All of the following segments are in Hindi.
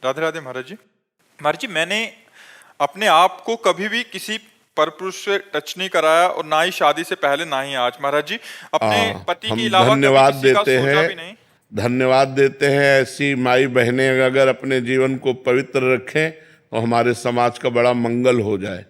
राधे राधे महाराज जी। महाराज जी, मैंने अपने आप को कभी भी किसी परपुरुष से टच नहीं कराया और ना ही शादी से पहले ना ही आज। महाराज जी, अपने पति के हम अलावा कभी धन्यवाद किसी का देते सोचा हैं, भी नहीं। धन्यवाद देते हैं। ऐसी माई बहनें अगर अपने जीवन को पवित्र रखें तो हमारे समाज का बड़ा मंगल हो जाए।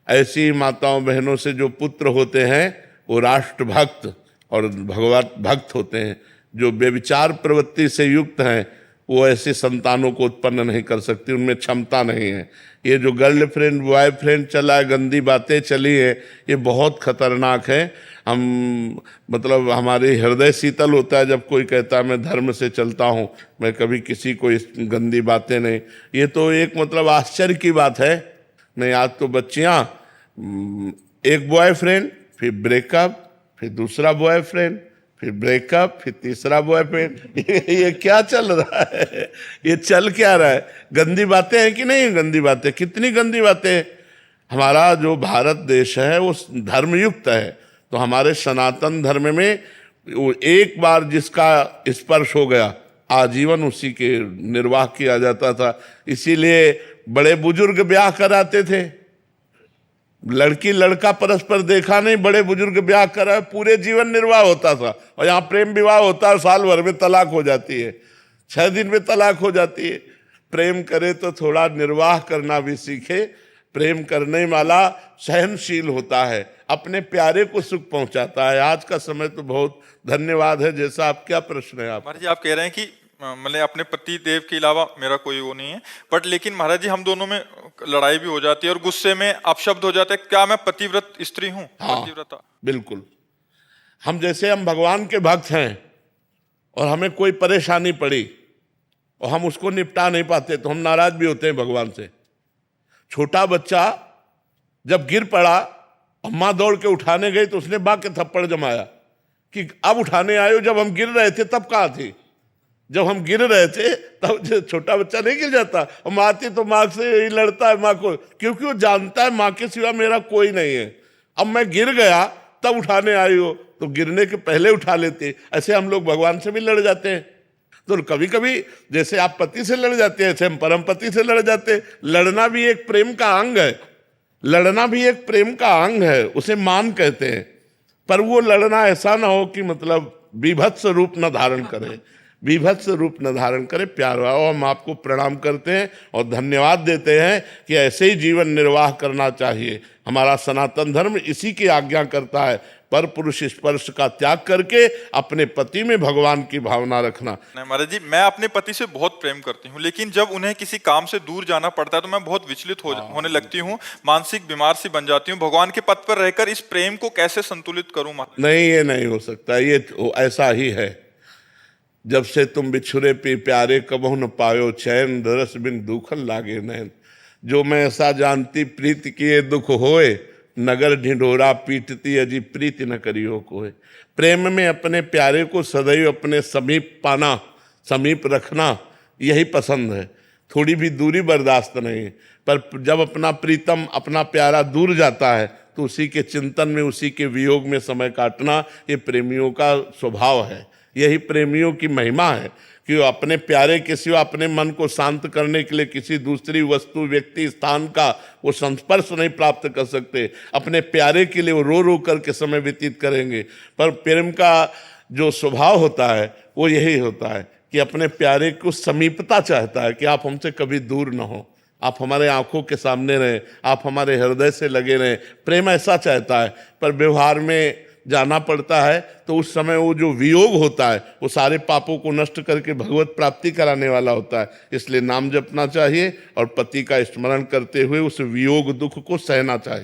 ऐसी माताओं बहनों से जो पुत्र होते हैं वो राष्ट्रभक्त और भगवत भक्त होते हैं। जो बेविचार प्रवृत्ति से युक्त हैं वो ऐसे संतानों को उत्पन्न नहीं कर सकती, उनमें क्षमता नहीं है। ये जो गर्लफ्रेंड बॉयफ्रेंड चला है, गंदी बातें चली है, ये बहुत खतरनाक है। हम मतलब हमारे हृदय शीतल होता है जब कोई कहता है मैं धर्म से चलता हूँ, मैं कभी किसी को इस गंदी बातें नहीं। ये तो एक मतलब आश्चर्य की बात है। नहीं, आज तो बच्चियाँ एक बॉयफ्रेंड, फिर ब्रेकअप, फिर दूसरा बॉयफ्रेंड, फिर ब्रेकअप, फिर तीसरा बॉयफ्रेंड। ये क्या चल रहा है? ये चल क्या रहा है? गंदी बातें हैं कि नहीं? गंदी बातें, कितनी गंदी बातें। हमारा जो भारत देश है वो धर्मयुक्त है, तो हमारे सनातन धर्म में वो एक बार जिसका स्पर्श हो गया आजीवन उसी के निर्वाह किया जाता था। इसीलिए बड़े बुजुर्ग ब्याह कराते थे। लड़की लड़का परस्पर देखा नहीं, बड़े बुजुर्ग ब्याह करा, पूरे जीवन निर्वाह होता था। और यहाँ प्रेम विवाह होता है, साल भर में तलाक हो जाती है, 6 दिन में तलाक हो जाती है। प्रेम करे तो थोड़ा निर्वाह करना भी सीखे। प्रेम करने वाला सहनशील होता है, अपने प्यारे को सुख पहुंचाता है। आज का समय तो बहुत धन्यवाद है। जैसा आप, क्या प्रश्न है आप? महाराज जी, आप कह रहे हैं कि मतलब अपने पति देव के अलावा मेरा कोई वो नहीं है, बट लेकिन महाराज जी हम दोनों में लड़ाई भी हो जाती है और गुस्से में अपशब्द हो जाते हैं। क्या मैं पतिव्रत स्त्री हूँ? हाँ, पतिव्रता बिल्कुल। हम जैसे हम भगवान के भक्त हैं और हमें कोई परेशानी पड़ी और हम उसको निपटा नहीं पाते तो हम नाराज भी होते हैं भगवान से। छोटा बच्चा जब गिर पड़ा, अम्मा दौड़ के उठाने गई तो उसने बाग के थप्पड़ जमाया कि अब उठाने आयो, जब हम गिर रहे थे तब कहाँ थी? जब हम गिर रहे थे तब छोटा बच्चा नहीं गिर जाता। और माँ थी तो माँ से यही लड़ता है, माँ को, क्योंकि वो जानता है माँ के सिवा मेरा कोई नहीं है। अब मैं गिर गया तब उठाने आई हो, तो गिरने के पहले उठा लेते। ऐसे हम लोग भगवान से भी लड़ जाते हैं। तो कभी कभी जैसे आप पति से लड़ जाते हैं, ऐसे हम परम पति से लड़ जाते हैं। लड़ना भी एक प्रेम का अंग है, लड़ना भी एक प्रेम का अंग है, उसे मान कहते हैं। पर वो लड़ना ऐसा ना हो कि मतलब बीभत्स रूप न धारण करे, बीभत्स रूप न धारण करे। प्यार और हम आपको प्रणाम करते हैं और धन्यवाद देते हैं कि ऐसे ही जीवन निर्वाह करना चाहिए। हमारा सनातन धर्म इसी की आज्ञा करता है, पर पुरुष स्पर्श का त्याग करके अपने पति में भगवान की भावना रखना। महाराज जी, मैं अपने पति से बहुत प्रेम करती हूँ, लेकिन जब उन्हें किसी काम से दूर जाना पड़ता है तो मैं बहुत विचलित होने लगती हूँ, मानसिक बीमार सी बन जाती हूँ। भगवान के पथ पर रहकर इस प्रेम को कैसे संतुलित करूँ? नहीं, ये नहीं हो सकता। ये ऐसा ही है, जब से तुम बिछुरे पी प्यारे कबहु न पायो चैन, दरस बिन दुखन लागे नैन। जो मैं ऐसा जानती प्रीत किए दुख होए, नगर ढिंढोरा पीटती अजी प्रीति न करियो कोय। प्रेम में अपने प्यारे को सदैव अपने समीप पाना, समीप रखना, यही पसंद है। थोड़ी भी दूरी बर्दाश्त नहीं। पर जब अपना प्रीतम, अपना प्यारा दूर जाता है तो उसी के चिंतन में, उसी के वियोग में समय काटना, ये प्रेमियों का स्वभाव है। यही प्रेमियों की महिमा है कि वो अपने प्यारे के सिवा अपने मन को शांत करने के लिए किसी दूसरी वस्तु, व्यक्ति, स्थान का वो संस्पर्श नहीं प्राप्त कर सकते। अपने प्यारे के लिए वो रो रो करके समय व्यतीत करेंगे। पर प्रेम का जो स्वभाव होता है वो यही होता है कि अपने प्यारे को समीपता चाहता है, कि आप हमसे कभी दूर ना हो, आप हमारे आंखों के सामने रहें, आप हमारे हृदय से लगे रहें। प्रेम ऐसा चाहता है। पर व्यवहार में जाना पड़ता है तो उस समय वो जो वियोग होता है वो सारे पापों को नष्ट करके भगवत प्राप्ति कराने वाला होता है। इसलिए नाम जपना चाहिए और पति का स्मरण करते हुए उस वियोग दुख को सहना चाहिए।